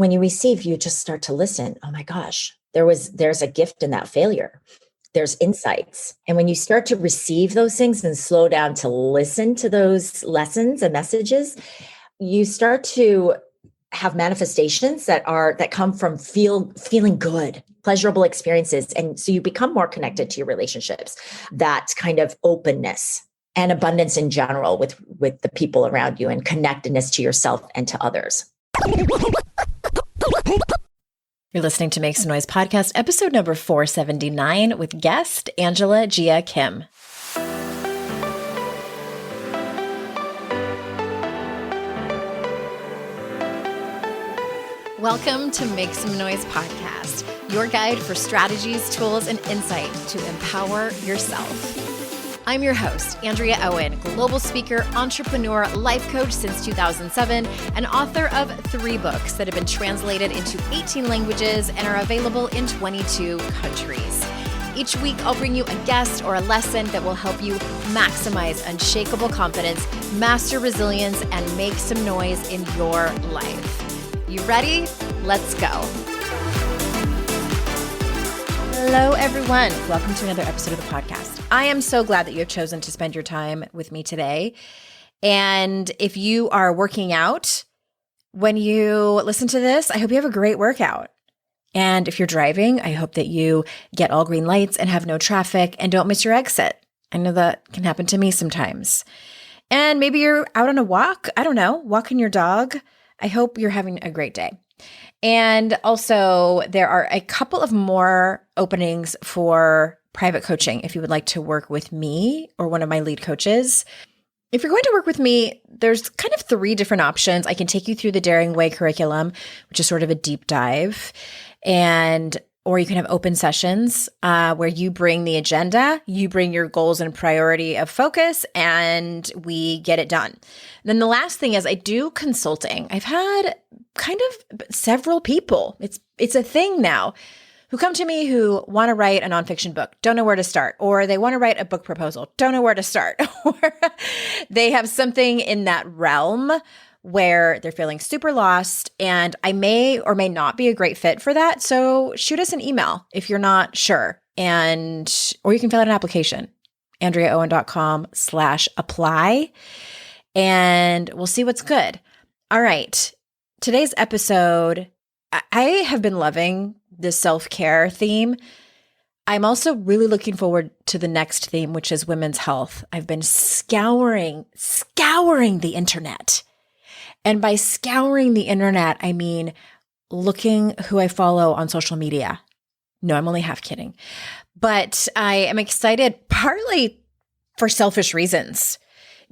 when you receive, you just start to listen. Oh my gosh, there's a gift in that failure. There's insights. And when you start to receive those things and slow down to listen to those lessons and messages, you start to have manifestations that come from feeling good, pleasurable experiences. And so you become more connected to your relationships, that kind of openness and abundance in general with the people around you, and connectedness to yourself and to others. You're listening to Make Some Noise podcast, episode number 479 with guest Angela Jia Kim. Welcome to Make Some Noise podcast, your guide for strategies, tools, and insight to empower yourself. I'm your host, Andrea Owen, global speaker, entrepreneur, life coach since 2007, and author of 3 books that have been translated into 18 languages and are available in 22 countries. Each week, I'll bring you a guest or a lesson that will help you maximize unshakable confidence, master resilience, and make some noise in your life. You ready? Let's go. Hello, everyone. Welcome to another episode of the podcast. I am so glad that you have chosen to spend your time with me today. And if you are working out, when you listen to this, I hope you have a great workout. And if you're driving, I hope that you get all green lights and have no traffic and don't miss your exit. I know that can happen to me sometimes. And maybe you're out on a walk. I don't know, walking your dog. I hope you're having a great day. And also, there are a couple of more openings for private coaching if you would like to work with me or one of my lead coaches. If you're going to work with me, there's kind of 3 different options. I can take you through the Daring Way curriculum, which is sort of a deep dive, or you can have open sessions where you bring the agenda, you bring your goals and priority of focus, and we get it done. Then the last thing is I do consulting. I've had kind of several people, it's a thing now, who come to me who want to write a nonfiction book, don't know where to start, or they want to write a book proposal, don't know where to start, or they have something in that realm where they're feeling super lost, and I may or may not be a great fit for that. So shoot us an email if you're not sure, or you can fill out an application, andreaowen.com/apply, and we'll see what's good. All right. Today's episode, I have been loving this self-care theme. I'm also really looking forward to the next theme, which is women's health. I've been scouring the internet. And by scouring the internet, I mean looking who I follow on social media. No, I'm only half kidding. But I am excited partly for selfish reasons,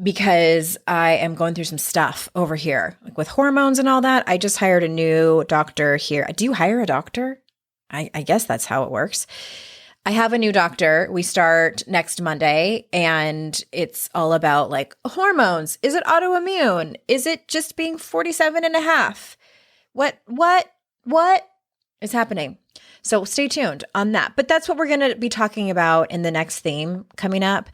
because I am going through some stuff over here, like with hormones and all that. I just hired a new doctor here. Do you hire a doctor? I guess that's how it works. I have a new doctor. We start next Monday, and it's all about like hormones. Is it autoimmune? Is it just being 47 and a half? What is happening? So stay tuned on that. But that's what we're going to be talking about in the next theme coming up.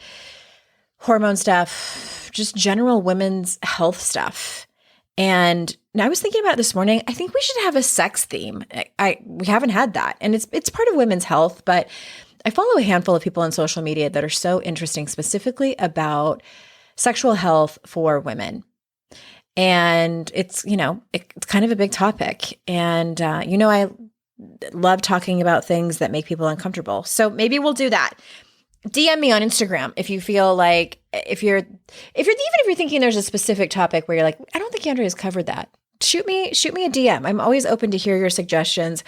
Hormone stuff, just general women's health stuff. And I was thinking about it this morning. I think we should have a sex theme. We haven't had that. And it's part of women's health, but I follow a handful of people on social media that are so interesting, specifically about sexual health for women. And it's kind of a big topic. And, I love talking about things that make people uncomfortable. So maybe we'll do that. DM me on Instagram if you feel like, if you're thinking there's a specific topic where you're like, I don't think Andrea's covered that. Shoot me a DM. I'm always open to hear your suggestions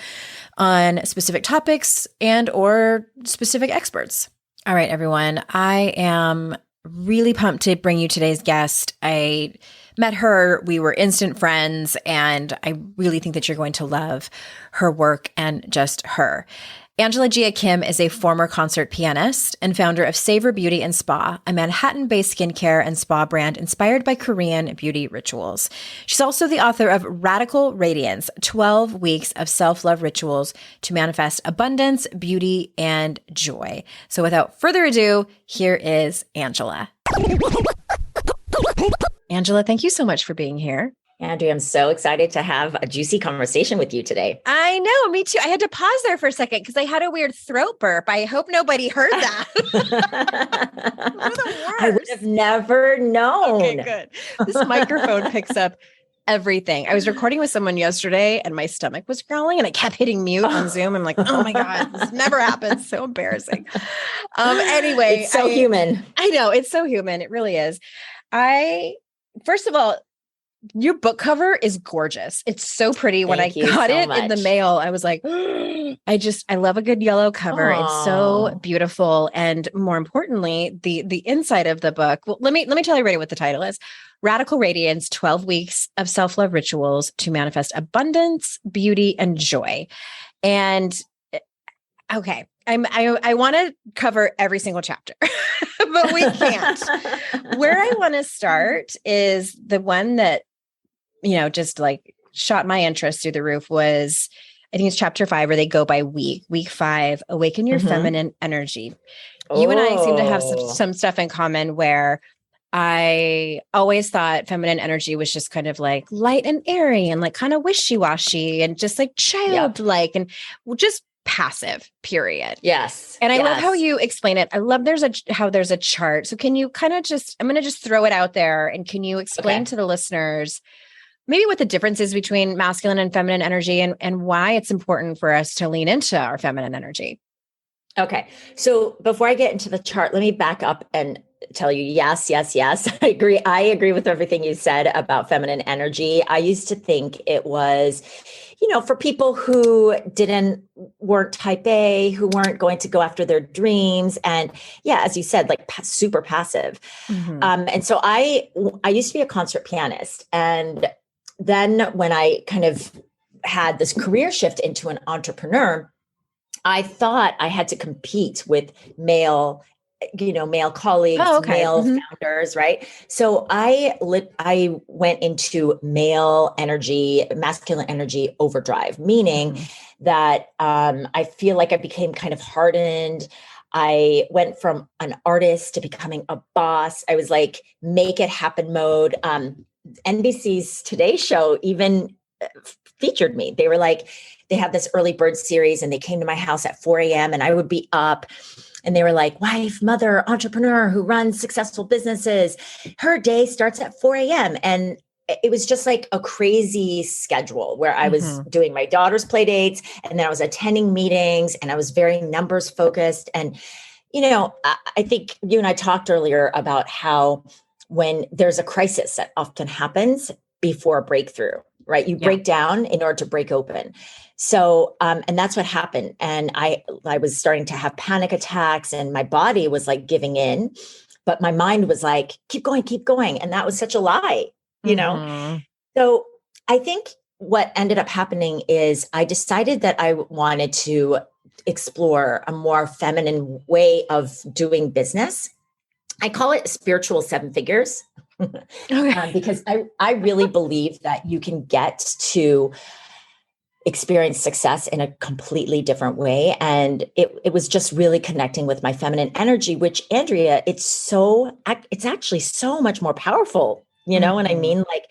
on specific topics and or specific experts. All right, everyone. I am really pumped to bring you today's guest. I met her. We were instant friends, and I really think that you're going to love her work and just her. Angela Jia Kim is a former concert pianist and founder of Savor Beauty and Spa, a Manhattan-based skincare and spa brand inspired by Korean beauty rituals. She's also the author of Radical Radiance, 12 Weeks of Self-Love Rituals to Manifest Abundance, Beauty, and Joy. So without further ado, here is Angela. Angela, thank you so much for being here. Andrea, I'm so excited to have a juicy conversation with you today. I know, me too. I had to pause there for a second because I had a weird throat burp. I hope nobody heard that. We're the I would worst. have never Okay, known. good. This microphone picks up everything. I was recording with someone yesterday and my stomach was growling and I kept hitting mute on Zoom. I'm like, oh my God, this never happens. So embarrassing. Anyway, It's so human. I know it's so human. It really is. First of all, your book cover is gorgeous. It's so pretty. When I Thank you got so it in the much. mail, I was like, I love a good yellow cover. It's so Aw. beautiful. And more importantly, the inside of the book. Well, let me tell everybody what the title is. Radical Radiance, 12 Weeks of Self-Love Rituals to Manifest Abundance, Beauty, and Joy. And okay, I want to cover every single chapter, but we can't. Where I want to start is the one that, just like shot my interest through the roof was, I think it's chapter 5 where they go by week. Week 5, awaken your feminine energy. You and I seem to have some stuff in common where I always thought feminine energy was just kind of like light and airy and like kind of wishy-washy and just like childlike and just passive, period. Yes. And I love how you explain it. I love how there's a chart. So can you kind of I'm going to just throw it out there, and can you explain to the listeners maybe what the difference is between masculine and feminine energy and why it's important for us to lean into our feminine energy? Okay. So before I get into the chart, let me back up and tell you, yes. I agree. I agree with everything you said about feminine energy. I used to think it was, for people who weren't type A, who weren't going to go after their dreams. And yeah, as you said, like super passive. Mm-hmm. And so I used to be a concert pianist. And then when I kind of had this career shift into an entrepreneur, I thought I had to compete with male colleagues, male founders, right? So I went into masculine energy overdrive, meaning that I feel like I became kind of hardened. I went from an artist to becoming a boss. I was like, make it happen mode. NBC's Today Show even featured me. They were like, they have this early bird series and they came to my house at 4 a.m. and I would be up, and they were like, wife, mother, entrepreneur who runs successful businesses. Her day starts at 4 a.m. And it was just like a crazy schedule where I was doing my daughter's play dates, and then I was attending meetings, and I was very numbers focused. And, I think you and I talked earlier about how when there's a crisis that often happens before a breakthrough, right? You break down in order to break open. So, and that's what happened. And I was starting to have panic attacks, and my body was like giving in, but my mind was like, keep going. And that was such a lie, So I think what ended up happening is I decided that I wanted to explore a more feminine way of doing business. I call it spiritual 7 figures. Because I really believe that you can get to experience success in a completely different way. And it was just really connecting with my feminine energy, which, Andrea, it's actually so much more powerful, what I mean? Like,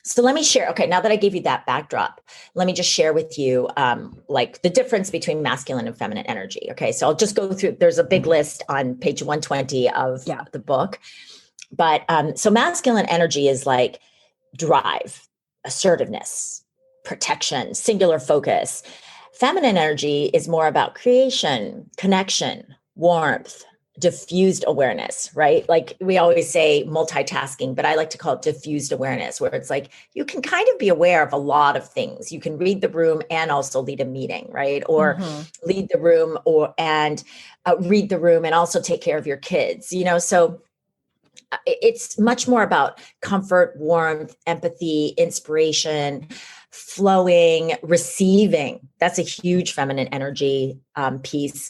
so let me share. Okay. Now that I gave you that backdrop, let me just share with you, like the difference between masculine and feminine energy. Okay. So I'll just go through, there's a big list on page 120 of the book. But so masculine energy is like drive, assertiveness, protection, singular focus. Feminine energy is more about creation, connection, warmth, diffused awareness, right? Like we always say multitasking, but I like to call it diffused awareness, where it's like you can kind of be aware of a lot of things. You can read the room and also lead a meeting, right? Or lead the room and read the room and also take care of your kids, So it's much more about comfort, warmth, empathy, inspiration, flowing, receiving. That's a huge feminine energy piece.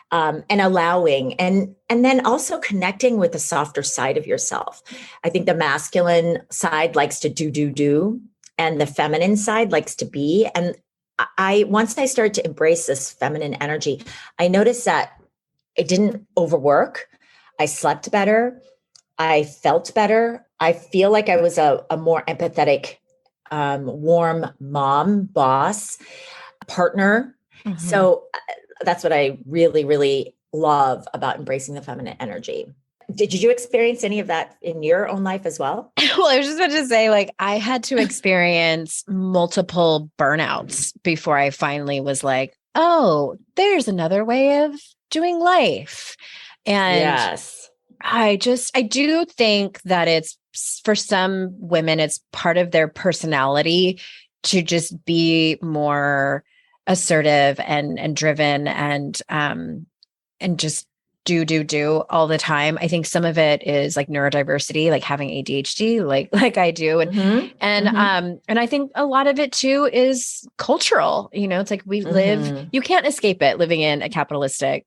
And allowing, and then also connecting with the softer side of yourself. I think the masculine side likes to do, and the feminine side likes to be. And once I started to embrace this feminine energy, I noticed that I didn't overwork. I slept better. I felt better. I feel like I was a more empathetic warm mom, boss, partner. So that's what I really, really love about embracing the feminine energy. Did you experience any of that in your own life as well? Well, I was just about to say, like, I had to experience multiple burnouts before I finally was like, oh, there's another way of doing life. And Yes. I do think that it's, for some women, it's part of their personality to just be more assertive and driven and just do all the time. I think some of it is like neurodiversity, like having ADHD, like I do. And I think a lot of it too is cultural. It's like we live, you can't escape it living in a capitalistic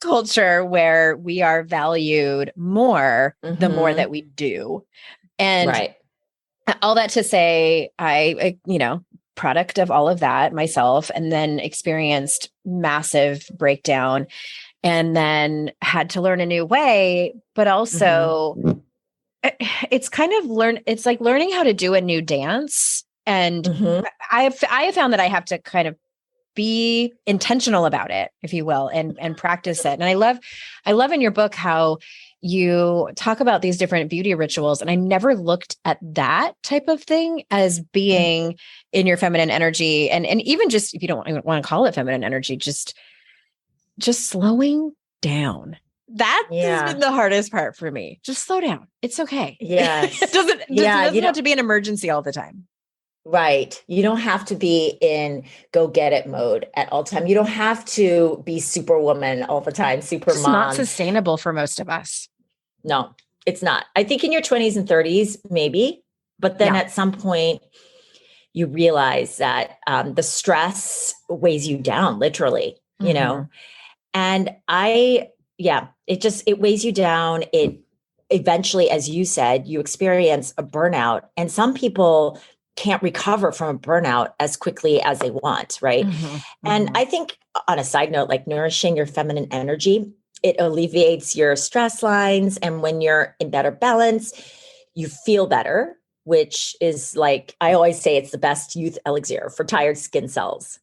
culture where we are valued more the more that we do. And all that to say, I product of all of that myself, and then experienced massive breakdown, and then had to learn a new way, but also it's kind of it's like learning how to do a new dance. And I have found that I have to kind of be intentional about it, if you will, and practice it. And I love in your book how you talk about these different beauty rituals. And I never looked at that type of thing as being in your feminine energy. And even just, if you don't want to call it feminine energy, just slowing down. That has been the hardest part for me. Just slow down. It's okay. Yes. It doesn't have to be an emergency all the time. Right. You don't have to be in go get it mode at all time. You don't have to be superwoman all the time, super It's mom. not sustainable for most of us. No, it's not. I think in your 20s and 30s, maybe, but then at some point you realize that the stress weighs you down, literally, you know? And it weighs you down. It eventually, as you said, you experience a burnout, and some people can't recover from a burnout as quickly as they want. Right. And I think, on a side note, like nourishing your feminine energy, it alleviates your stress lines. And when you're in better balance, you feel better, which is, like, I always say, it's the best youth elixir for tired skin cells,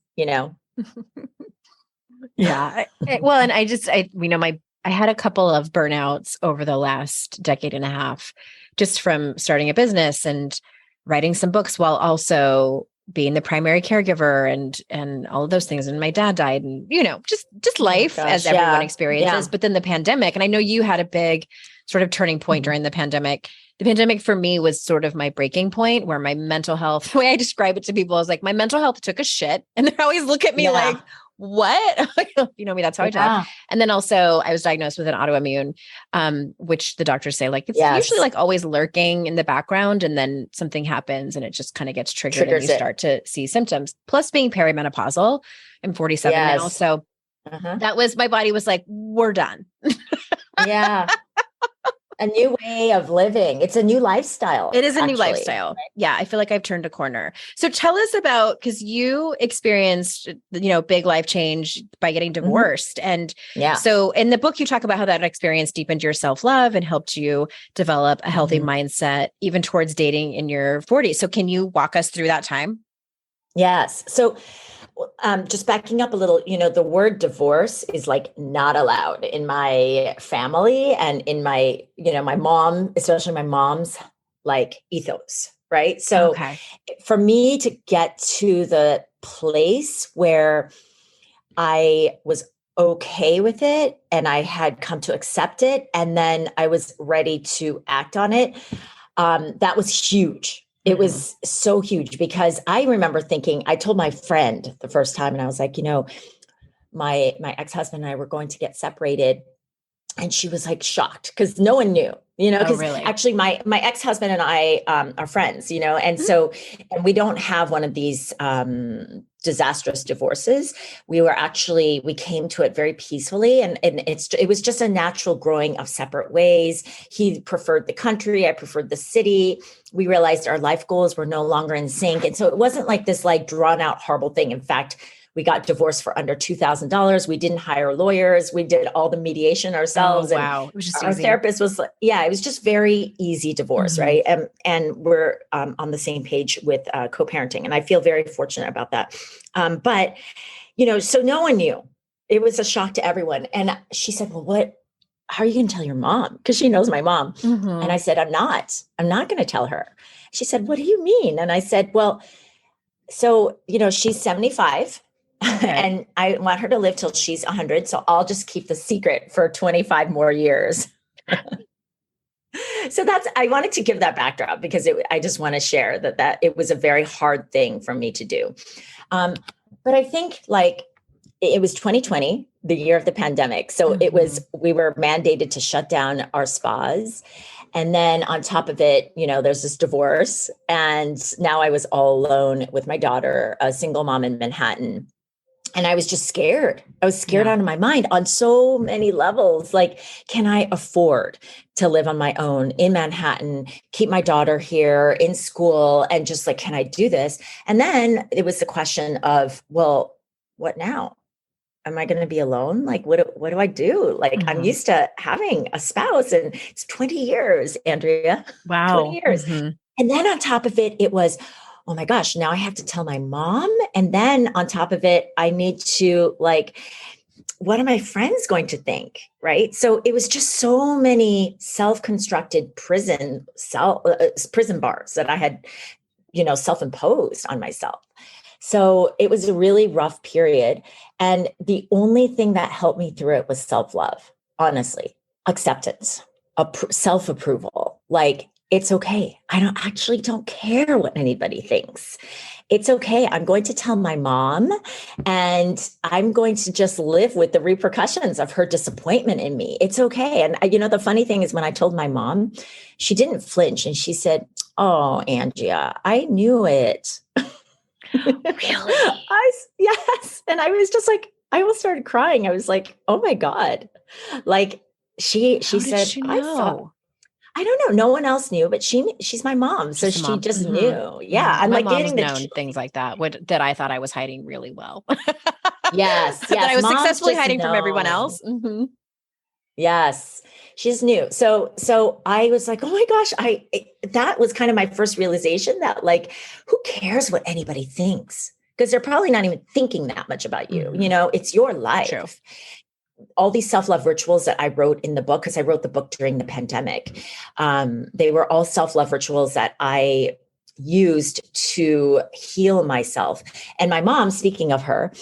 Yeah. Well, and I had a couple of burnouts over the last decade and a half, just from starting a business and writing some books while also being the primary caregiver and all of those things. And my dad died, and, just life as everyone experiences. But then the pandemic, and I know you had a big sort of turning point during the pandemic. The pandemic for me was sort of my breaking point, where my mental health, the way I describe it to people, is like my mental health took a shit, and they always look at me like, what? You know me, that's how I talk. And then also I was diagnosed with an autoimmune, which the doctors say, like, it's usually like always lurking in the background, and then something happens and it just kind of gets triggered and you start to see symptoms. Plus being perimenopausal, I'm 47 now. So that was, my body was like, we're done. A new way of living. It's a new lifestyle. It is a new lifestyle. Right? Yeah. I feel like I've turned a corner. So tell us about, because you experienced, big life change by getting divorced. And so in the book, you talk about how that experience deepened your self-love and helped you develop a healthy mindset, even towards dating in your 40s. So can you walk us through that time? Yes. So just backing up a little, the word divorce is like not allowed in my family and in my, my mom, especially my mom's like ethos. Right. So for me to get to the place where I was okay with it and I had come to accept it, and then I was ready to act on it, that was huge. It was so huge, because I remember thinking, I told my friend the first time, and I was like, my ex-husband and I were going to get separated. And she was like shocked, because no one knew, because actually my ex-husband and I are friends, and so, and we don't have one of these disastrous divorces. We came to it very peacefully, and it was just a natural growing of separate ways. He preferred the country, I preferred the city. We realized our life goals were no longer in sync. And so it wasn't like this like drawn out horrible thing. In fact, We got divorced for under $2,000. We didn't hire lawyers. We did all the mediation ourselves. Oh, wow. It was just our easy. therapist was like, yeah, it was just very easy divorce. Right. And we're on the same page with co-parenting. And I feel very fortunate about that. But, so no one knew. It was a shock to everyone. And she said, well, how are you going to tell your mom? Because she knows my mom. And I said, I'm not going to tell her. She said, what do you mean? And I said, well, so, she's 75 and I want her to live till she's 100. So I'll just keep the secret for 25 more years. So I wanted to give that backdrop because I just want to share that it was a very hard thing for me to do. But I think it was 2020, the year of the pandemic. So we were mandated to shut down our spas. And then on top of it, there's this divorce. And now I was all alone with my daughter, a single mom in Manhattan. And I was just scared. I was scared out of my mind on so many levels. Like, can I afford to live on my own in Manhattan, keep my daughter here in school, and just can I do this? And then it was the question of, well, what now? Am I going to be alone? What do I do? I'm used to having a spouse, and it's 20 years, Andrea. Wow. 20 years. And then on top of it, it was, oh my gosh, now I have to tell my mom. And then on top of it, I need to what are my friends going to think? Right. So it was just so many self-constructed prison bars that I had, self-imposed on myself. So it was a really rough period. And the only thing that helped me through it was self-love, honestly, acceptance, self-approval. It's okay. I don't care what anybody thinks. It's okay. I'm going to tell my mom, and I'm going to just live with the repercussions of her disappointment in me. It's okay. And the funny thing is, when I told my mom, she didn't flinch, and she said, "Oh, Angia, I knew it." Really? Yes. And I was just I almost started crying. I was like, oh my God. She said, she know? I don't know. No one else knew, but she's my mom. So she just knew. Yeah. I'm my mom's getting known things like that, that I thought I was hiding really well. Yes. That I was Moms successfully hiding from everyone else. Yes. She's new. So I was like, oh my gosh, that was kind of my first realization that who cares what anybody thinks? Because they're probably not even thinking that much about you. It's your life. True. All these self-love rituals that I wrote in the book, because I wrote the book during the pandemic, they were all self-love rituals that I used to heal myself. And my mom, speaking of her,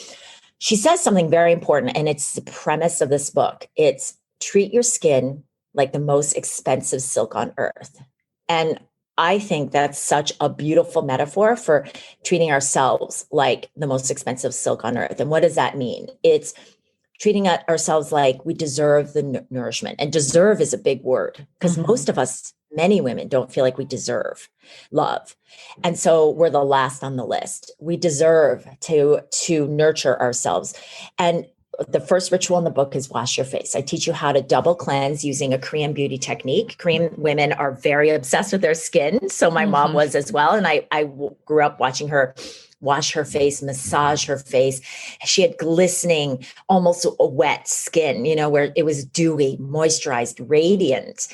she says something very important, and it's the premise of this book. It's treat your skin like the most expensive silk on earth. And I think that's such a beautiful metaphor for treating ourselves like the most expensive silk on earth. And what does that mean? It's treating ourselves like we deserve the nourishment. And deserve is a big word, because most of us, many women, don't feel like we deserve love. And so we're the last on the list. We deserve to nurture ourselves. And the first ritual in the book is wash your face. I teach you how to double cleanse using a Korean beauty technique. Korean women are very obsessed with their skin. So my mom was as well. And I grew up watching her wash her face, massage her face. She had glistening, almost wet skin, where it was dewy, moisturized, radiant.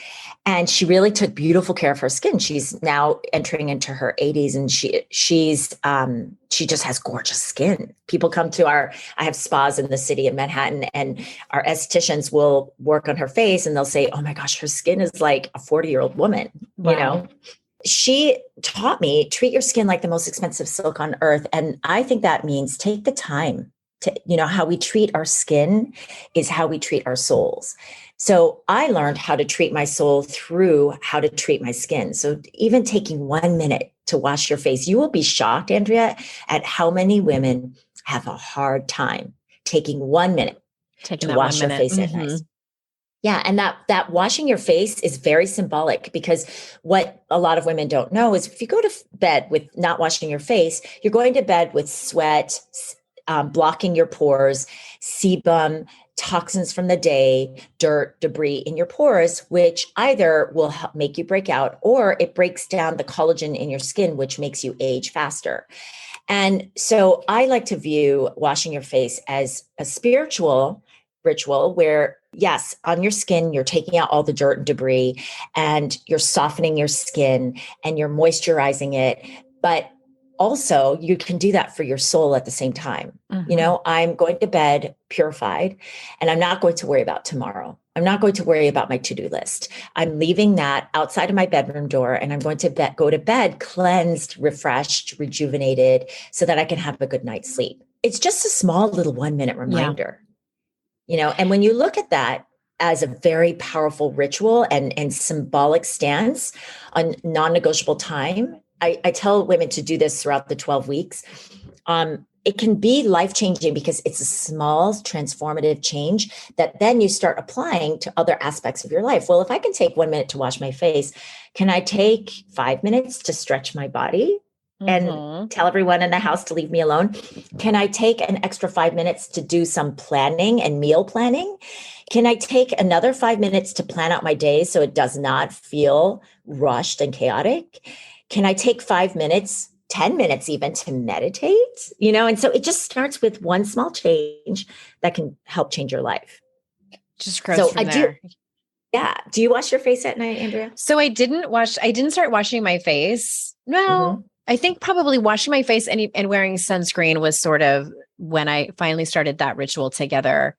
And she really took beautiful care of her skin. She's now entering into her 80s, and she just has gorgeous skin. People come to I have spas in the city of Manhattan, and our estheticians will work on her face, and they'll say, oh my gosh, her skin is like a 40-year-old woman, Wow. She taught me, treat your skin like the most expensive silk on earth. And I think that means take the time to, how we treat our skin is how we treat our souls. So I learned how to treat my soul through how to treat my skin. So even taking 1 minute to wash your face, you will be shocked, Andrea, at how many women have a hard time taking 1 minute to wash their face at night. Yeah. And that washing your face is very symbolic, because what a lot of women don't know is if you go to bed with not washing your face, you're going to bed with sweat, blocking your pores, sebum, toxins from the day, dirt, debris in your pores, which either will help make you break out, or it breaks down the collagen in your skin, which makes you age faster. And so I like to view washing your face as a spiritual ritual where, yes, on your skin, you're taking out all the dirt and debris and you're softening your skin and you're moisturizing it. But also, you can do that for your soul at the same time. I'm going to bed purified and I'm not going to worry about tomorrow. I'm not going to worry about my to-do list. I'm leaving that outside of my bedroom door and I'm going to go to bed cleansed, refreshed, rejuvenated so that I can have a good night's sleep. It's just a small little 1-minute reminder, and when you look at that as a very powerful ritual and symbolic stance on non-negotiable time, I tell women to do this throughout the 12 weeks. It can be life-changing because it's a small transformative change that then you start applying to other aspects of your life. Well, if I can take 1 minute to wash my face, can I take 5 minutes to stretch my body and tell everyone in the house to leave me alone? Can I take an extra 5 minutes to do some planning and meal planning? Can I take another 5 minutes to plan out my day so it does not feel rushed and chaotic? Can I take 5 minutes, 10 minutes even to meditate? And so it just starts with one small change that can help change your life. Just grows from there. Yeah. Do you wash your face at night, Andrea? So I didn't start washing my face. Well, I think probably washing my face and wearing sunscreen was sort of when I finally started that ritual together.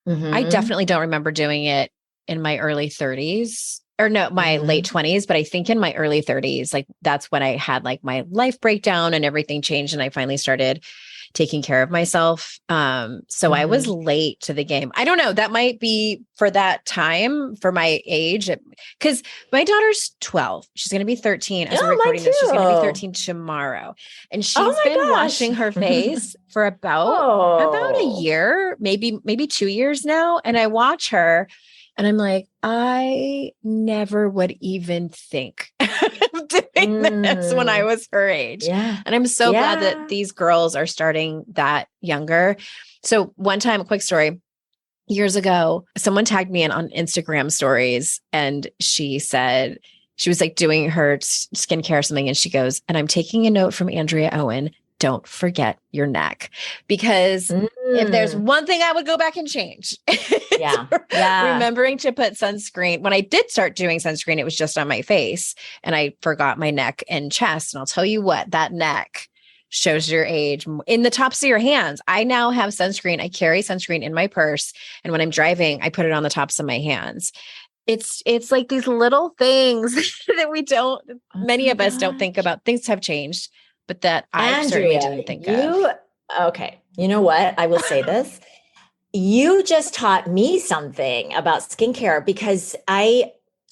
I definitely don't remember doing it in my early 30s. Or no, my late 20s, but I think in my early 30s, like that's when I had like my life breakdown and everything changed. And I finally started taking care of myself. So I was late to the game. I don't know. That might be for that time, for my age, because my daughter's 12. She's going to be 13 as we're recording this. She's going to be 13 tomorrow. And she's been washing her face for about a year, maybe 2 years now. And I watch her. And I'm like, I never would even think of doing this when I was her age. Yeah. And I'm so glad that these girls are starting that younger. So one time, a quick story, years ago, someone tagged me in on Instagram stories and she said, she was like doing her skincare or something. And she goes, and I'm taking a note from Andrea Owen. Don't forget your neck, because if there's one thing I would go back and change, remembering to put sunscreen. When I did start doing sunscreen, it was just on my face and I forgot my neck and chest. And I'll tell you what, that neck shows your age in the tops of your hands. I now have sunscreen. I carry sunscreen in my purse. And when I'm driving, I put it on the tops of my hands. It's like these little things that many of us don't think about. Things have changed. But that I certainly didn't think of. Okay. You know what? I will say this. You just taught me something about skincare because I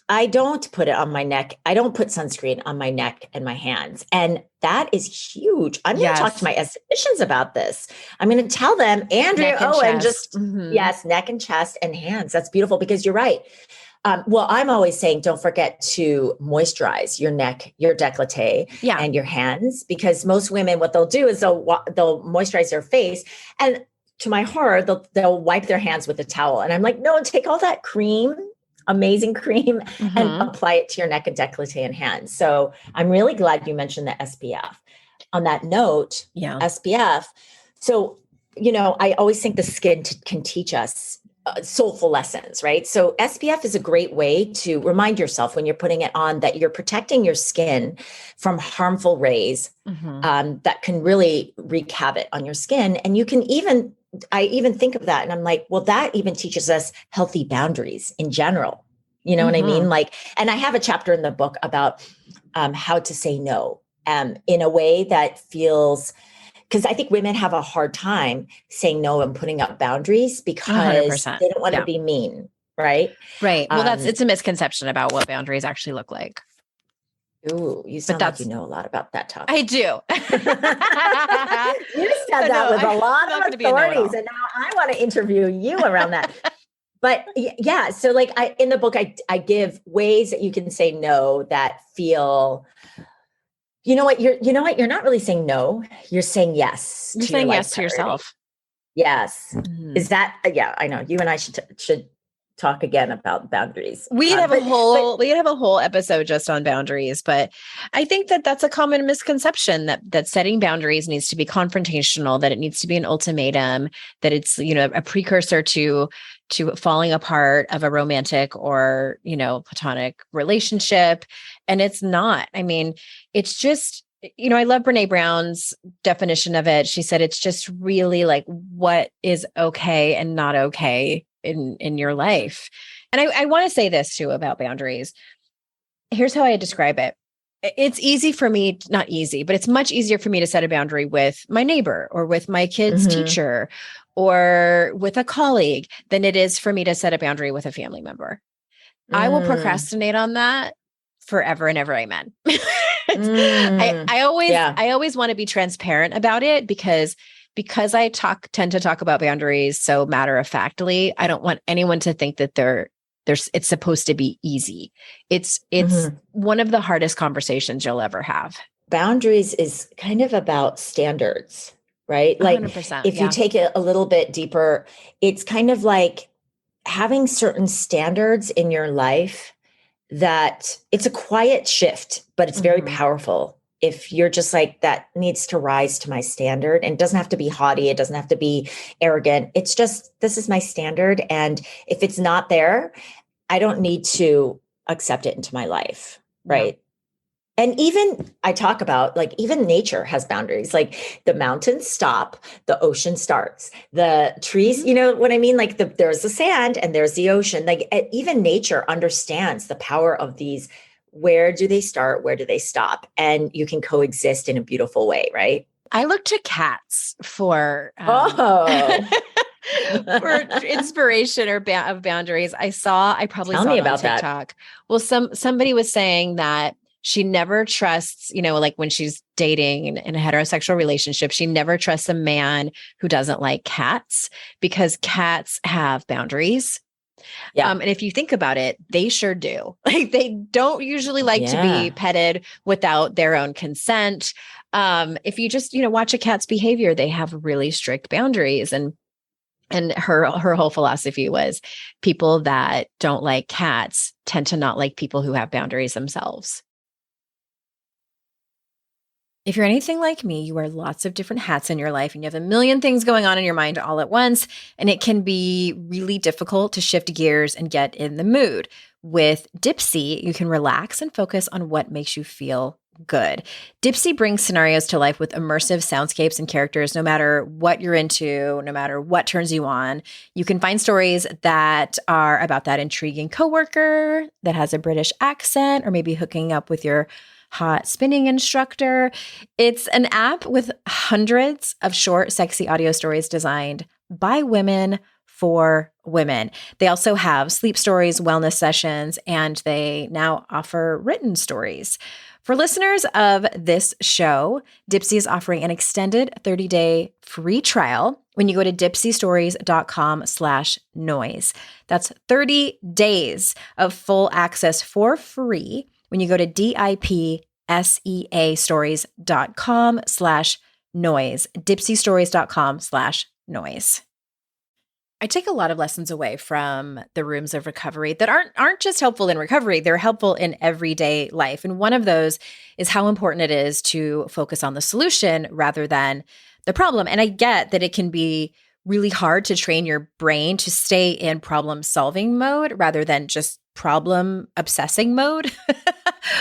don't put it on my neck. I don't put sunscreen on my neck and my hands. And that is huge. I'm going to talk to my estheticians about this. I'm going to tell them, Andrea Owen, neck and chest and hands. That's beautiful because you're right. Well, I'm always saying, don't forget to moisturize your neck, your décolleté, and your hands, because most women, what they'll do is they'll moisturize their face, and to my horror, they'll wipe their hands with a towel, and I'm like, no, take all that cream, amazing cream, and apply it to your neck and décolleté and hands. So I'm really glad you mentioned the SPF. On that note, SPF. So I always think the skin can teach us soulful lessons, right? So SPF is a great way to remind yourself when you're putting it on that you're protecting your skin from harmful rays that can really wreak havoc on your skin. And I even think of that and I'm like, well, that even teaches us healthy boundaries in general. You know what I mean? Like, and I have a chapter in the book about how to say no in a way that feels, because I think women have a hard time saying no and putting up boundaries because 100%. They don't want to be mean, right? Right. Well, it's a misconception about what boundaries actually look like. Ooh, you sound like you know a lot about that topic. I do. You said that with a lot of authorities, and now I want to interview you around that. But yeah, so like in the book, I give ways that you can say no that feel. You know what? You're not really saying no. You're saying yes. You're saying yes to yourself. Yes. Is that? Yeah, I know. You and I should talk again about boundaries. We'd have a whole episode just on boundaries, but I think that that's a common misconception that setting boundaries needs to be confrontational, that it needs to be an ultimatum, that it's, a precursor to falling apart of a romantic or, platonic relationship. And it's not. I mean, it's just, I love Brene Brown's definition of it. She said, it's just really like what is okay and not okay in your life. And I want to say this too about boundaries. Here's how I describe it. It's easy for me, not easy, but it's much easier for me to set a boundary with my neighbor or with my kid's teacher or with a colleague than it is for me to set a boundary with a family member. I will procrastinate on that forever and ever. Amen. I always want to be transparent about it because I tend to talk about boundaries so matter of factly. I don't want anyone to think that it's supposed to be easy. It's one of the hardest conversations you'll ever have. Boundaries is kind of about standards, right? Like 100%, if you take it a little bit deeper, it's kind of like having certain standards in your life that it's a quiet shift, but it's very powerful. If you're just like, that needs to rise to my standard, and it doesn't have to be haughty. It doesn't have to be arrogant. It's just, this is my standard. And if it's not there, I don't need to accept it into my life. Right. Yeah. And even I talk about like, even nature has boundaries, like the mountains stop, the ocean starts, the trees, you know what I mean? Like there's the sand and there's the ocean. Like even nature understands the power of these. Where do they start? Where do they stop? And you can coexist in a beautiful way, right? I look to cats for for inspiration or of boundaries. I probably saw it on TikTok. That. Well, somebody was saying that she never trusts, like when she's dating in a heterosexual relationship, she never trusts a man who doesn't like cats because cats have boundaries. Yeah. And if you think about it, they sure do. Like they don't usually like to be petted without their own consent. If you just, watch a cat's behavior, they have really strict boundaries. And her whole philosophy was people that don't like cats tend to not like people who have boundaries themselves. If you're anything like me, you wear lots of different hats in your life and you have a million things going on in your mind all at once, and it can be really difficult to shift gears and get in the mood. With Dipsea, you can relax and focus on what makes you feel good. Dipsea brings scenarios to life with immersive soundscapes and characters, no matter what you're into, no matter what turns you on. You can find stories that are about that intriguing coworker that has a British accent, or maybe hooking up with your hot spinning instructor. It's an app with hundreds of short, sexy audio stories designed by women for women. They also have sleep stories, wellness sessions, and they now offer written stories. For listeners of this show, Dipsea is offering an extended 30-day free trial when you go to dipseastories.com/noise. That's 30 days of full access for free when you go to dipseastories.com/noise, dipseastories.com/noise. I take a lot of lessons away from the rooms of recovery that aren't just helpful in recovery, they're helpful in everyday life. And one of those is how important it is to focus on the solution rather than the problem. And I get that it can be really hard to train your brain to stay in problem solving mode rather than just problem obsessing mode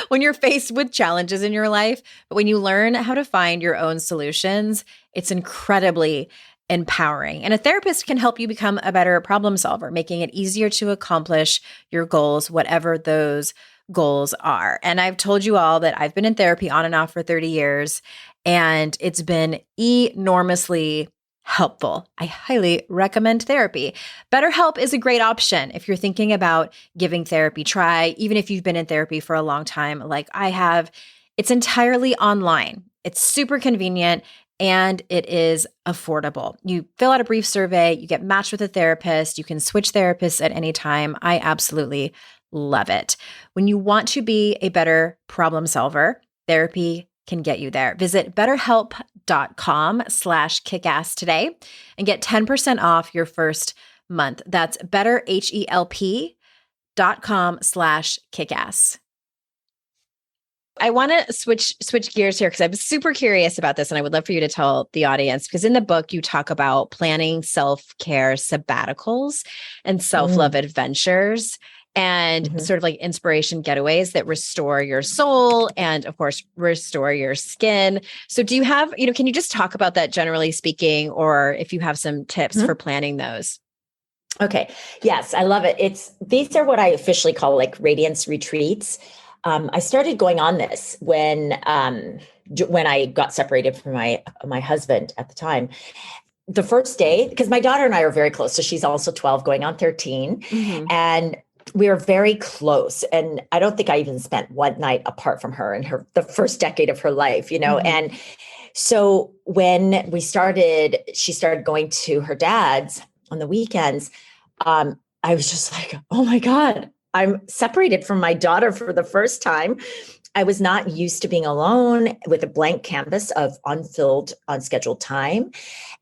when you're faced with challenges in your life. But when you learn how to find your own solutions, it's incredibly empowering. And a therapist can help you become a better problem solver, making it easier to accomplish your goals, whatever those goals are. And I've told you all that I've been in therapy on and off for 30 years, and it's been enormously helpful. I highly recommend therapy. BetterHelp is a great option if you're thinking about giving therapy a try, even if you've been in therapy for a long time, like I have. It's entirely online. It's super convenient and it is affordable. You fill out a brief survey, you get matched with a therapist, you can switch therapists at any time. I absolutely love it. When you want to be a better problem solver, therapy can get you there. Visit betterhelp.com/kickass today and get 10% off your first month. That's betterhelp.com/kickass. I want to switch gears here because I'm super curious about this, and I would love for you to tell the audience, because in the book you talk about planning self-care sabbaticals and self-love adventures and sort of like inspiration getaways that restore your soul and, of course, restore your skin. So do you have, can you just talk about that generally speaking, or if you have some tips for planning those? Okay. Yes, I love it. These are what I officially call like radiance retreats. I started going on this when I got separated from my husband at the time. The first day, because my daughter and I are very close, so she's also 12, going on 13, and we are very close. And I don't think I even spent one night apart from her in the first decade of her life, And so when she started going to her dad's on the weekends. I was just like, oh my God, I'm separated from my daughter for the first time. I was not used to being alone with a blank canvas of unfilled, unscheduled time.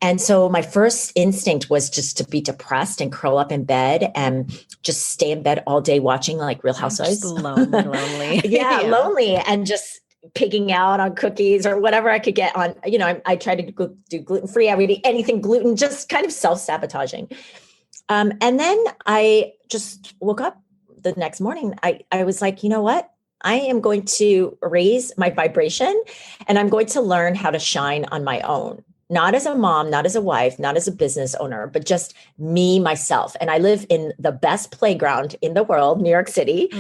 And so my first instinct was just to be depressed and curl up in bed and just stay in bed all day watching like Real Housewives. Just lonely. Yeah, lonely, and just pigging out on cookies or whatever I could get on. I tried to do gluten-free. I would eat anything gluten, just kind of self-sabotaging. And then I just woke up the next morning. I was like, you know what? I am going to raise my vibration and I'm going to learn how to shine on my own, not as a mom, not as a wife, not as a business owner, but just me, myself. And I live in the best playground in the world, New York City.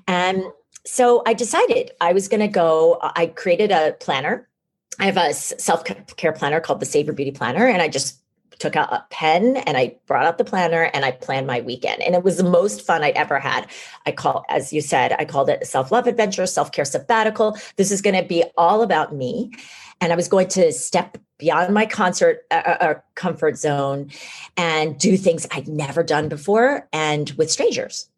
And so I decided I was going to go, I created a planner. I have a self-care planner called the Savor Beauty Planner. And I just took out a pen and I brought out the planner and I planned my weekend. And it was the most fun I'd ever had. As you said, I called it a self-love adventure, self-care sabbatical. This is going to be all about me. And I was going to step beyond my comfort zone and do things I'd never done before and with strangers.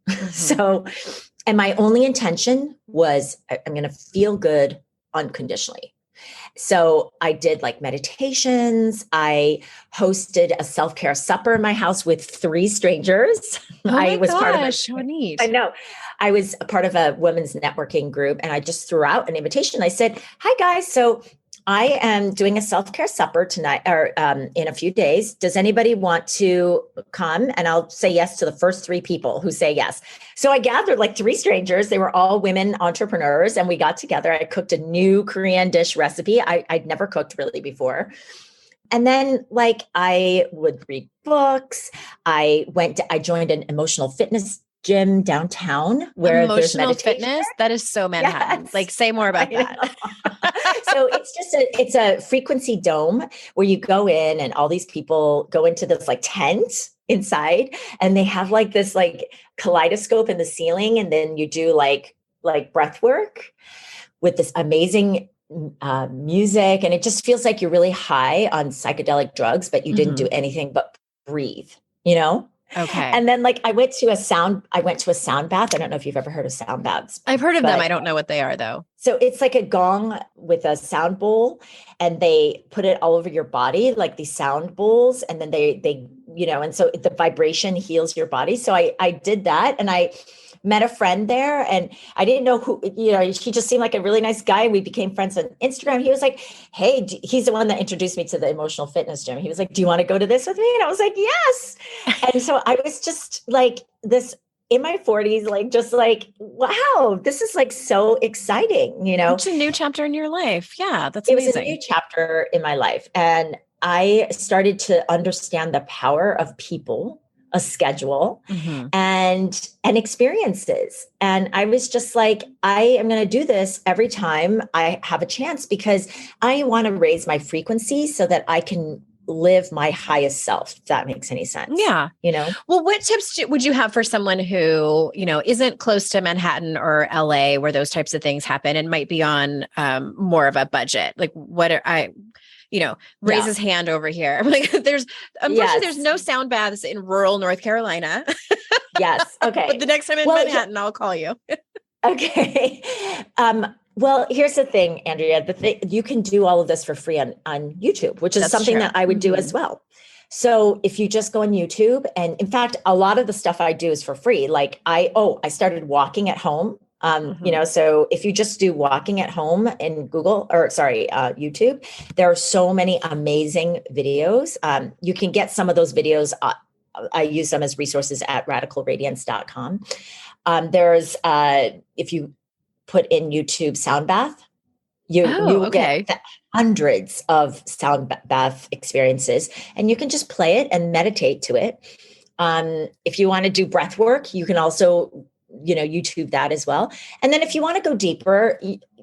And my only intention was I'm going to feel good unconditionally. So I did like meditations. I hosted a self-care supper in my house with 3 strangers. I was part of it. So neat. I know. I was a part of a women's networking group and I just threw out an invitation. I said, hi guys. So I am doing a self-care supper tonight or in a few days. Does anybody want to come? And I'll say yes to the first 3 people who say yes. So I gathered like 3 strangers. They were all women entrepreneurs and we got together. I cooked a new Korean dish recipe. I'd never cooked really before. And then like I would read books. I joined an emotional fitness gym downtown where emotional there's fitness. That is so Manhattan. Yes. Like say more about that. So it's a frequency dome where you go in and all these people go into this like tent inside and they have like this like kaleidoscope in the ceiling. And then you do like breath work with this amazing music. And it just feels like you're really high on psychedelic drugs, but you didn't do anything but breathe, Okay. And then like I went to a sound bath. I don't know if you've ever heard of sound baths. I've heard of them. I don't know what they are though. So it's like a gong with a sound bowl and they put it all over your body, like these sound bowls. And then they, and so the vibration heals your body. So I did that and I met a friend there and I didn't know who, he just seemed like a really nice guy. We became friends on Instagram. He was like, hey, he's the one that introduced me to the emotional fitness gym. He was like, do you want to go to this with me? And I was like, yes. And so I was just like this in my 40s, like, just like, wow, this is like so exciting, It's a new chapter in your life. Yeah, that's amazing. It was a new chapter in my life. And I started to understand the power of people, a schedule, and experiences. And I was just like, I am going to do this every time I have a chance because I want to raise my frequency so that I can live my highest self, if that makes any sense. Yeah. Well, what tips would you have for someone who, isn't close to Manhattan or LA where those types of things happen and might be on more of a budget? Like raise his hand over here. Like unfortunately there's no sound baths in rural North Carolina. Yes. Okay. But the next time in Manhattan, I'll call you. Okay. Well, here's the thing, Andrea, you can do all of this for free on YouTube, which is something that I would do as well. So if you just go on YouTube, and in fact, a lot of the stuff I do is for free. Like I started walking at home. So if you just do walking at home in YouTube, there are so many amazing videos. You can get some of those videos. I use them as resources at radicalradiance.com. If you put in YouTube sound bath, you will okay. get hundreds of sound bath experiences, and you can just play it and meditate to it. If you want to do breath work, you can also, YouTube that as well. And then if you want to go deeper,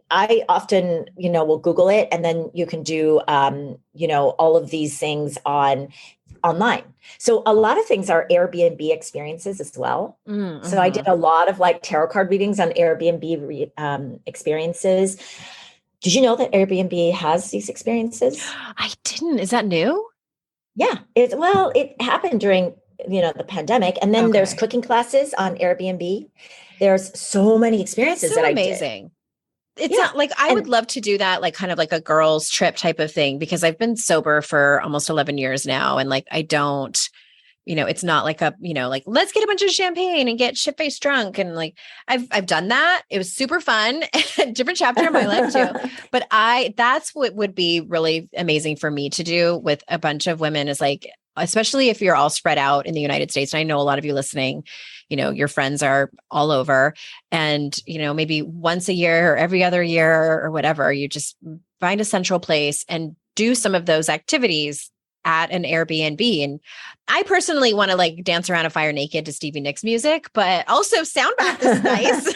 I often, will Google it, and then you can do, all of these things online. So a lot of things are Airbnb experiences as well. Mm-hmm. So I did a lot of like tarot card readings on Airbnb experiences. Did you know that Airbnb has these experiences? I didn't. Is that new? Yeah. It happened during, the pandemic. And then there's cooking classes on Airbnb. There's so many experiences that amazing. I did. It's not like I would love to do that, like kind of like a girls' trip type of thing, because I've been sober for almost 11 years now. And like, I don't, it's not like like let's get a bunch of champagne and get shit-faced drunk. And like, I've done that. It was super fun. Different chapter in my life too. But that's what would be really amazing for me to do with a bunch of women, is like, especially if you're all spread out in the United States. And I know a lot of you listening, your friends are all over, and, maybe once a year or every other year or whatever, you just find a central place and do some of those activities at an Airbnb. And I personally want to like dance around a fire naked to Stevie Nicks music, but also sound bath is nice.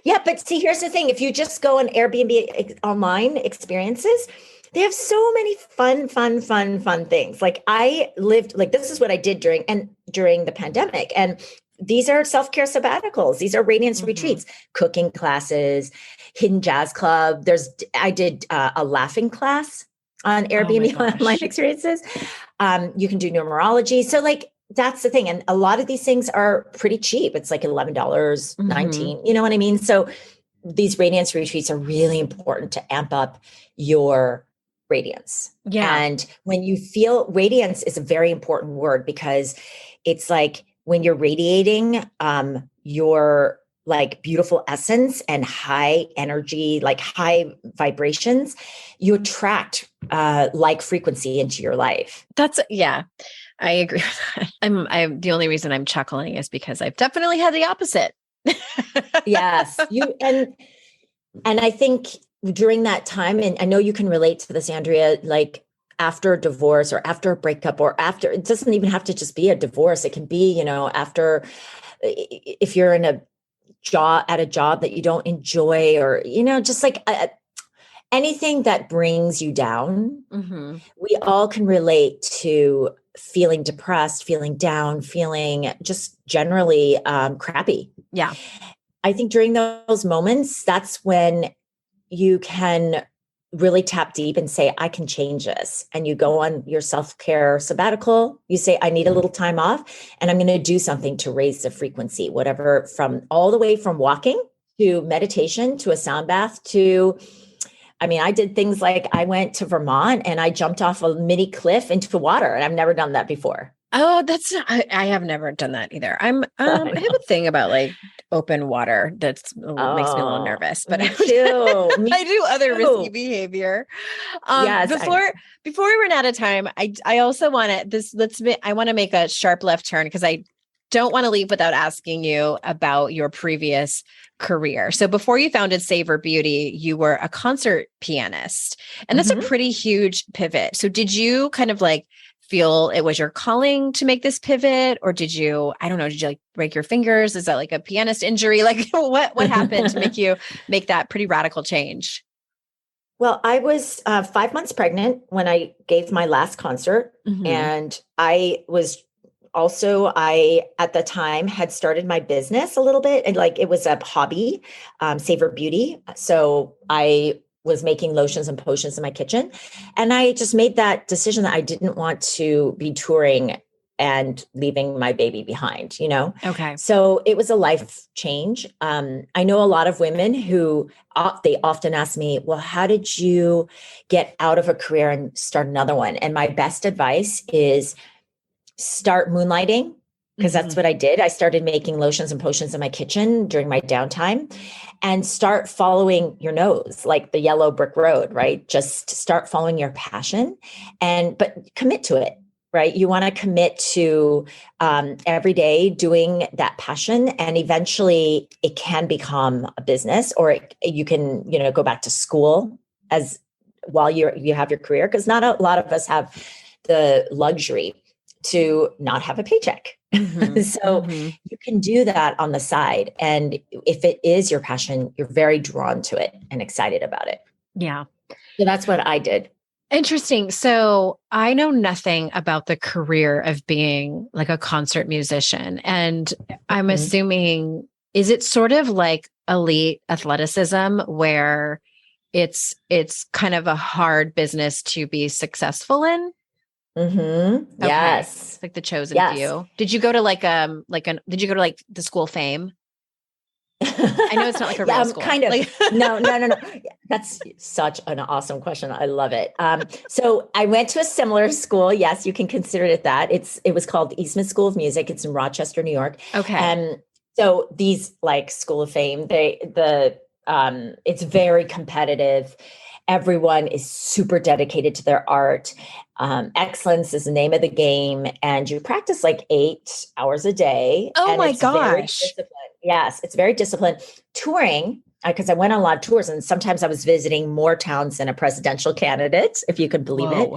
Yeah. But see, here's the thing. If you just go on Airbnb online experiences, they have so many fun things. Like this is what I did during the pandemic. And these are self-care sabbaticals. These are radiance retreats, cooking classes, hidden jazz club. I did a laughing class on Airbnb online experiences. You can do numerology. So like, that's the thing. And a lot of these things are pretty cheap. It's like $11, $19, you know what I mean? So these radiance retreats are really important to amp up your radiance. Yeah. And when you feel radiance is a very important word, because it's like when you're radiating your like beautiful essence and high energy, like high vibrations, you attract like frequency into your life. I agree with that. I'm the only reason I'm chuckling is because I've definitely had the opposite. Yes. And I think during that time, and I know you can relate to this, Andrea, like after a divorce or after a breakup or after, it doesn't even have to just be a divorce. It can be, after, if you're in a job that you don't enjoy, or, just like anything that brings you down. We all can relate to feeling depressed, feeling down, feeling just generally crappy. Yeah. I think during those moments, that's when you can really tap deep and say, I can change this. And you go on your self-care sabbatical. You say, I need a little time off, and I'm going to do something to raise the frequency, whatever, from all the way from walking to meditation to a sound bath to, I did things like I went to Vermont and I jumped off a mini cliff into water, and I've never done that before. Oh, I have never done that either. I have a thing about like open water that makes me a little nervous, but me too. I do other risky behavior. Yes, before we run out of time, I also want to, I want to make a sharp left turn, because I don't want to leave without asking you about your previous career. So before you founded Savor Beauty, you were a concert pianist, and that's a pretty huge pivot. So did you kind of like feel it was your calling to make this pivot, or did you like break your fingers? Is that like a pianist injury? Like what happened to make you make that pretty radical change? Well, I was 5 months pregnant when I gave my last concert. And I was also, at the time had started my business a little bit, and like it was a hobby, Savor Beauty. So I was making lotions and potions in my kitchen. And I just made that decision that I didn't want to be touring and leaving my baby behind, you know? Okay. So it was a life change. I know a lot of women who they often ask me, well, how did you get out of a career and start another one? And my best advice is start moonlighting, because that's what I did. I started making lotions and potions in my kitchen during my downtime, and start following your nose, like the yellow brick road, right? Just start following your passion, but commit to it, right? You want to commit to every day doing that passion, and eventually it can become a business, or you can, go back to school as while you have your career, because not a lot of us have the luxury to not have a paycheck. So you can do that on the side. And if it is your passion, you're very drawn to it and excited about it. Yeah. So that's what I did. Interesting. So I know nothing about the career of being like a concert musician. And I'm assuming, is it sort of like elite athleticism where it's kind of a hard business to be successful in? Mm-hmm. Okay. Yes. It's like the chosen few. Did you go to did you go to like the school of fame? I know it's not like a real school. Kind of. No. That's such an awesome question. I love it. So I went to a similar school. Yes, you can consider it that. It was called Eastman School of Music. It's in Rochester, New York. Okay. And so these like School of Fame, it's very competitive. Everyone is super dedicated to their art. Excellence is the name of the game, and you practice like 8 hours a day. Oh and my it's very gosh. disciplined. Yes, it's very disciplined. Touring, because I went on a lot of tours, and sometimes I was visiting more towns than a presidential candidate, if you could believe it.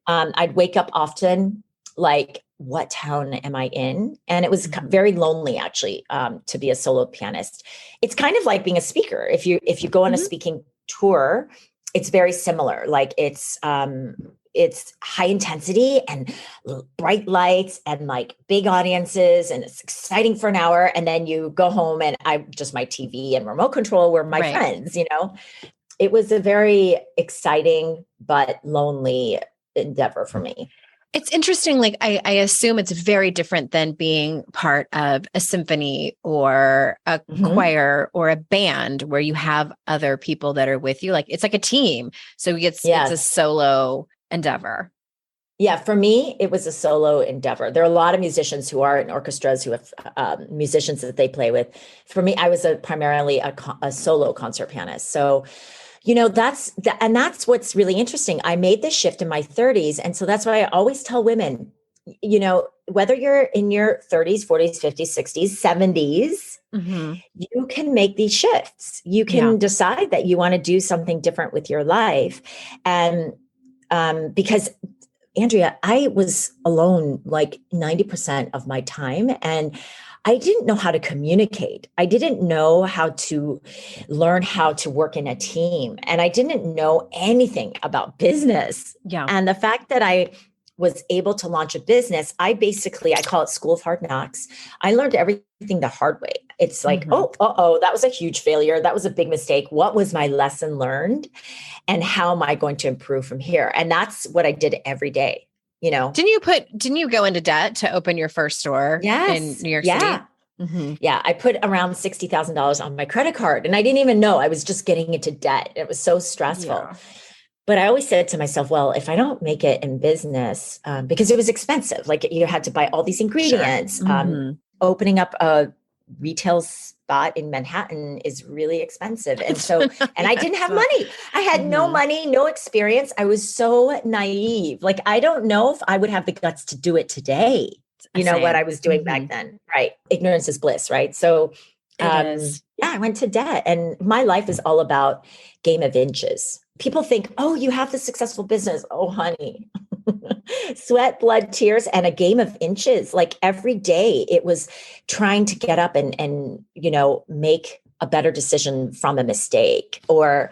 I'd wake up often like, what town am I in? And it was very lonely, actually, to be a solo pianist. It's kind of like being a speaker. If you go on a speaking tour, it's very similar. Like it's high intensity and bright lights and like big audiences, and it's exciting for an hour. And then you go home, and my TV and remote control were my friends, It was a very exciting but lonely endeavor for me. It's interesting. Like I assume it's very different than being part of a symphony or a choir or a band where you have other people that are with you. Like it's like a team. So it's a solo endeavor. Yeah, for me, it was a solo endeavor. There are a lot of musicians who are in orchestras who have musicians that they play with. For me, I was primarily a solo concert pianist. So that's what's really interesting. I made this shift in my 30s. And so that's why I always tell women, whether you're in your 30s, 40s, 50s, 60s, 70s, you can make these shifts. You can decide that you want to do something different with your life. And because Andrea, I was alone like 90% of my time, and I didn't know how to communicate. I didn't know how to learn how to work in a team, and I didn't know anything about business. Yeah. And the fact that I was able to launch a business, I call it School of Hard Knocks. I learned everything the hard way. It's like, that was a huge failure. That was a big mistake. What was my lesson learned? And how am I going to improve from here? And that's what I did every day. Didn't you go into debt to open your first store in New York City? Yeah. I put around $60,000 on my credit card, and I didn't even know I was just getting into debt. It was so stressful. Yeah. But I always said to myself, well, if I don't make it in business, because it was expensive, like you had to buy all these ingredients, opening up a retail spot in Manhattan is really expensive. And so, and I didn't have money. I had no money, no experience. I was so naive. Like, I don't know if I would have the guts to do it today. What I was doing back then, right? Ignorance is bliss, right? So, I went to debt, and my life is all about game of inches. People think, oh, you have the successful business. Oh, honey, sweat, blood, tears, and a game of inches. Like every day it was trying to get up and make a better decision from a mistake, or,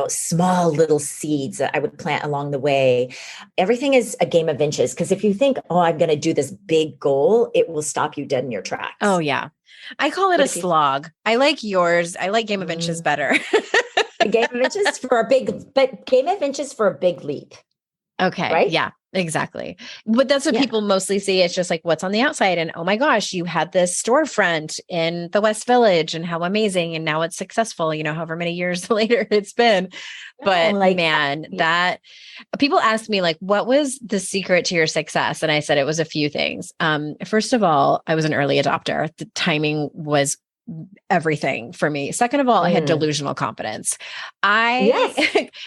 small little seeds that I would plant along the way. Everything is a game of inches. Because if you think, oh, I'm going to do this big goal, it will stop you dead in your tracks. Oh, yeah. I call it a slog. I like yours. I like game of inches better. A game of inches for a big leap. Okay. Right? Exactly. But that's what people mostly see. It's just like what's on the outside. And oh my gosh, you had this storefront in the West Village and how amazing. And now it's successful, however many years later it's been. But man, that people ask me like, what was the secret to your success? And I said, it was a few things. First of all, I was an early adopter. The timing was everything for me. Second of all, I had delusional confidence.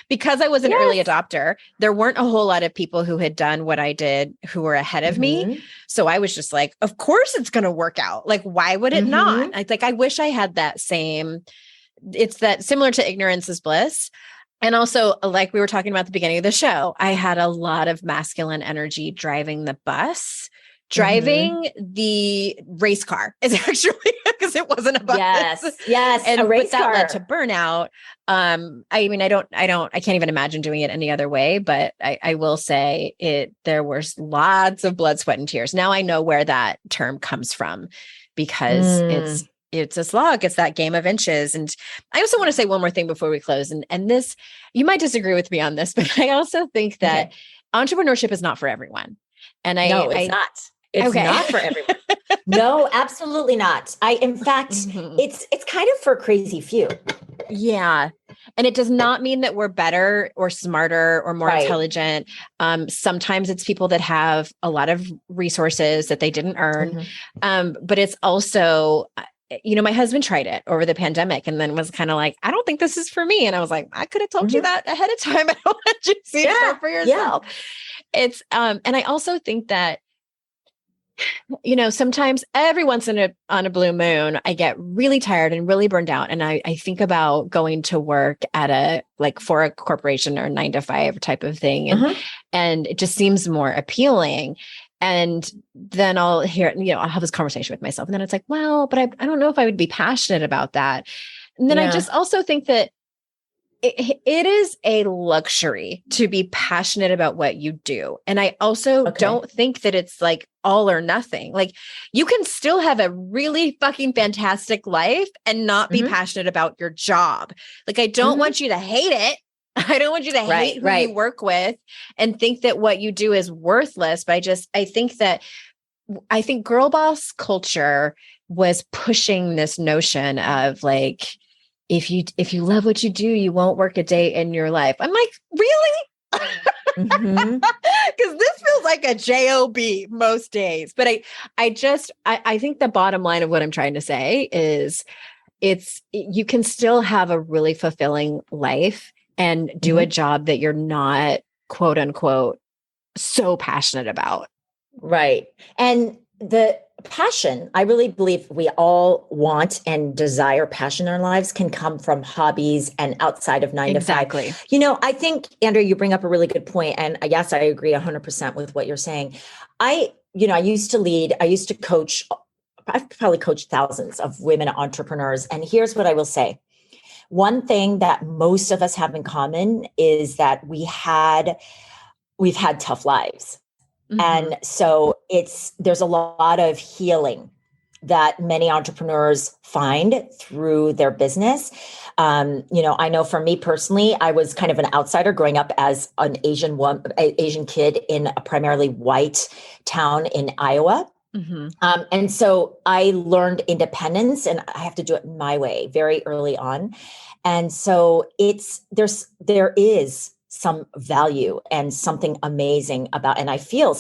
Because I was an early adopter, there weren't a whole lot of people who had done what I did who were ahead of me. So I was just like, of course it's going to work out. Like, why would it not? I wish I had that same, it's that similar to ignorance is bliss. And also, like we were talking about at the beginning of the show, I had a lot of masculine energy driving the bus. Driving the race car is actually because it wasn't a bus. Yes, and a race that car led to burnout. I can't even imagine doing it any other way. But I will say there was lots of blood, sweat, and tears. Now I know where that term comes from because it's a slog. It's that game of inches. And I also want to say one more thing before we close. And this, you might disagree with me on this, but I also think that entrepreneurship is not for everyone. And no, it's not. It's not for everyone. No, absolutely not. In fact, it's kind of for a crazy few. Yeah. And it does not mean that we're better or smarter or more intelligent. Sometimes it's people that have a lot of resources that they didn't earn. But it's also, my husband tried it over the pandemic and then was kind of like, I don't think this is for me. And I was like, I could have told you that ahead of time. I don't want you to see it for yourself. It's, and I also think that, sometimes every once on a blue moon, I get really tired and really burned out. And I think about going to work at for a corporation or 9 to 5 type of thing. And it just seems more appealing. And then I'll hear, I'll have this conversation with myself. And then it's like, well, but I don't know if I would be passionate about that. And then I just also think that it is a luxury to be passionate about what you do. And I also don't think that it's like all or nothing. Like you can still have a really fucking fantastic life and not be passionate about your job. Like I don't want you to hate it. I don't want you to hate who you work with and think that what you do is worthless. But I think girl boss culture was pushing this notion of like, if you love what you do, you won't work a day in your life. I'm like, really? Because this feels like a job most days. But I think the bottom line of what I'm trying to say is you can still have a really fulfilling life and do a job that you're not, quote unquote, so passionate about. Right. And the passion, I really believe we all want and desire passion in our lives can come from hobbies and outside of 9 to 5. I think, Andrea, you bring up a really good point. And yes, I agree 100% with what you're saying. I used to coach, I've probably coached thousands of women entrepreneurs. And here's what I will say. One thing that most of us have in common is that we've had tough lives. And so there's a lot of healing that many entrepreneurs find through their business. I know for me personally, I was kind of an outsider growing up as an Asian kid in a primarily white town in Iowa. And so I learned independence and I have to do it my way very early on. And so there is some value and something amazing about, and I feel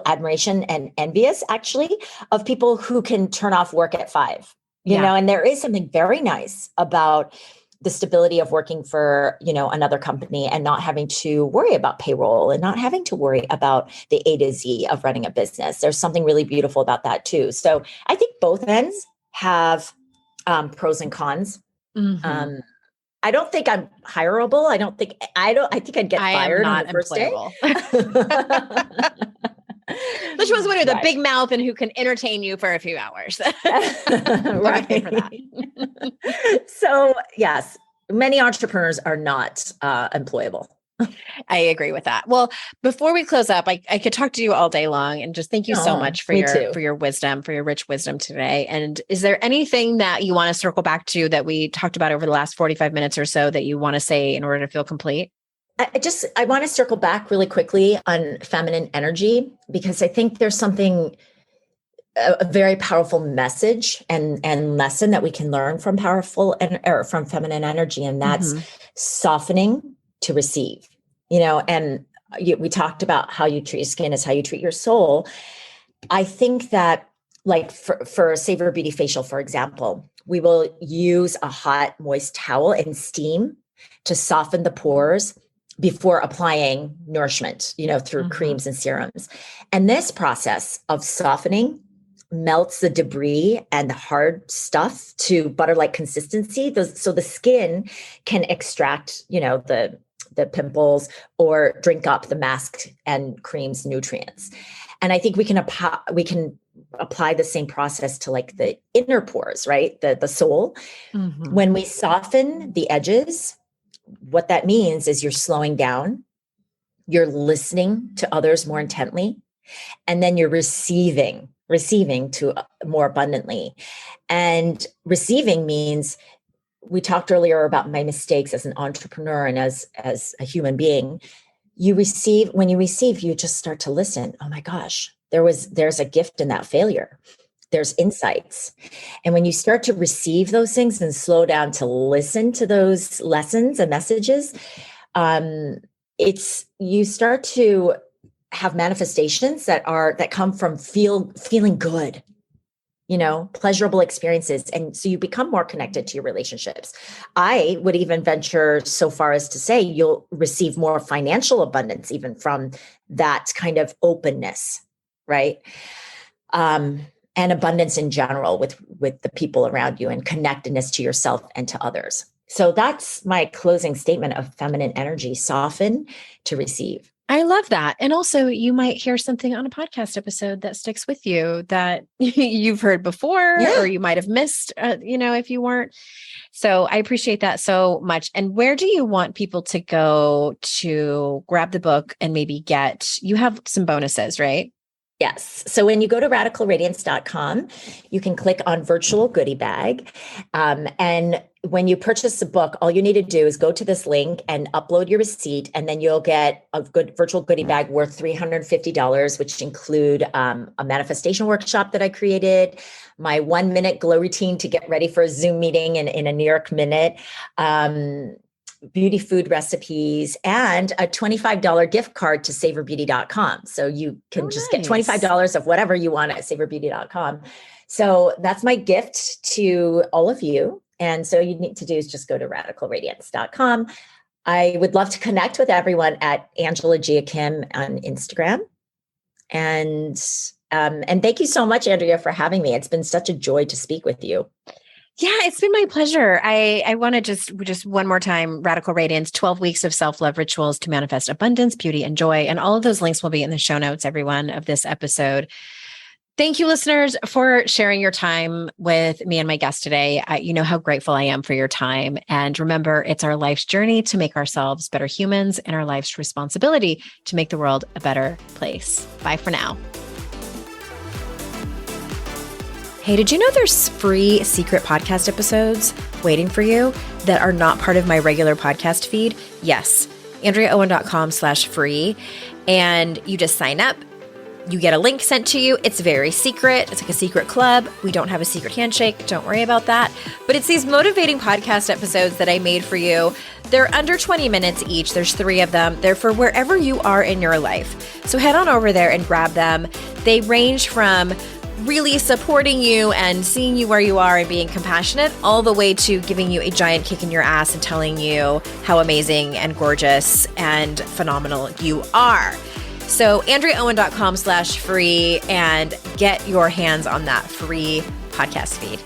admiration and envious actually of people who can turn off work at 5, and there is something very nice about the stability of working for, another company and not having to worry about payroll and not having to worry about the A to Z of running a business. There's something really beautiful about that too. So I think both ends have pros and cons. I don't think I'm hireable. I think I'd get fired on the first day. Which one's winner? The big mouth and who can entertain you for a few hours. So yes, many entrepreneurs are not employable. I agree with that. Well, before we close up, I could talk to you all day long and just thank you so much for your wisdom, for your rich wisdom today. And is there anything that you want to circle back to that we talked about over the last 45 minutes or so that you want to say in order to feel complete? I want to circle back really quickly on feminine energy, because I think there's something, a very powerful message and lesson that we can learn from from feminine energy, and that's softening to receive. And we talked about how you treat your skin is how you treat your soul. I think that, like for Savor Beauty facial, for example, we will use a hot, moist towel and steam to soften the pores before applying nourishment, through creams and serums. And this process of softening melts the debris and the hard stuff to butter-like consistency, so the skin can extract, the pimples or drink up the mask and cream's nutrients. And I think we can apply the same process to like the inner pores, right? The soul. When we soften the edges, what that means is you're slowing down, you're listening to others more intently, and then you're receiving to more abundantly. And receiving means, we talked earlier about my mistakes as an entrepreneur and as a human being. When you receive, you just start to listen. Oh my gosh, there's a gift in that failure. There's insights. And when you start to receive those things and slow down to listen to those lessons and messages, you start to have manifestations that come from feeling good, pleasurable experiences. And so you become more connected to your relationships. I would even venture so far as to say you'll receive more financial abundance even from that kind of openness, right? And abundance in general with the people around you, and connectedness to yourself and to others. So that's my closing statement of feminine energy: soften to receive. I love that. And also, you might hear something on a podcast episode that sticks with you that you've heard before, or you might have missed, if you weren't. So I appreciate that so much. And where do you want people to go to grab the book and maybe you have some bonuses, right? Yes. So when you go to radicalradiance.com, you can click on virtual goodie bag. And when you purchase the book, all you need to do is go to this link and upload your receipt, and then you'll get a good virtual goodie bag worth $350, which include a manifestation workshop that I created, my 1-minute glow routine to get ready for a Zoom meeting in a New York minute, beauty food recipes, and a $25 gift card to savorbeauty.com. So you can get $25 of whatever you want at savorbeauty.com. So that's my gift to all of you. And so you need to do is just go to radicalradiance.com. I would love to connect with everyone at Angela Jia Kim on Instagram. And thank you so much, Andrea, for having me. It's been such a joy to speak with you. Yeah, it's been my pleasure. I want to just one more time, Radical Radiance, 12 weeks of self-love rituals to manifest abundance, beauty, and joy. And all of those links will be in the show notes, everyone, of this episode. Thank you, listeners, for sharing your time with me and my guest today. You know how grateful I am for your time. And remember, it's our life's journey to make ourselves better humans, and our life's responsibility to make the world a better place. Bye for now. Hey, did you know there's free secret podcast episodes waiting for you that are not part of my regular podcast feed? Yes, AndreaOwen.com/free. And you just sign up. You get a link sent to you. It's very secret. It's like a secret club. We don't have a secret handshake. Don't worry about that. But it's these motivating podcast episodes that I made for you. They're under 20 minutes each. There's 3 of them. They're for wherever you are in your life. So head on over there and grab them. They range from really supporting you and seeing you where you are and being compassionate, all the way to giving you a giant kick in your ass and telling you how amazing and gorgeous and phenomenal you are. So AndreaOwen.com/free, and get your hands on that free podcast feed.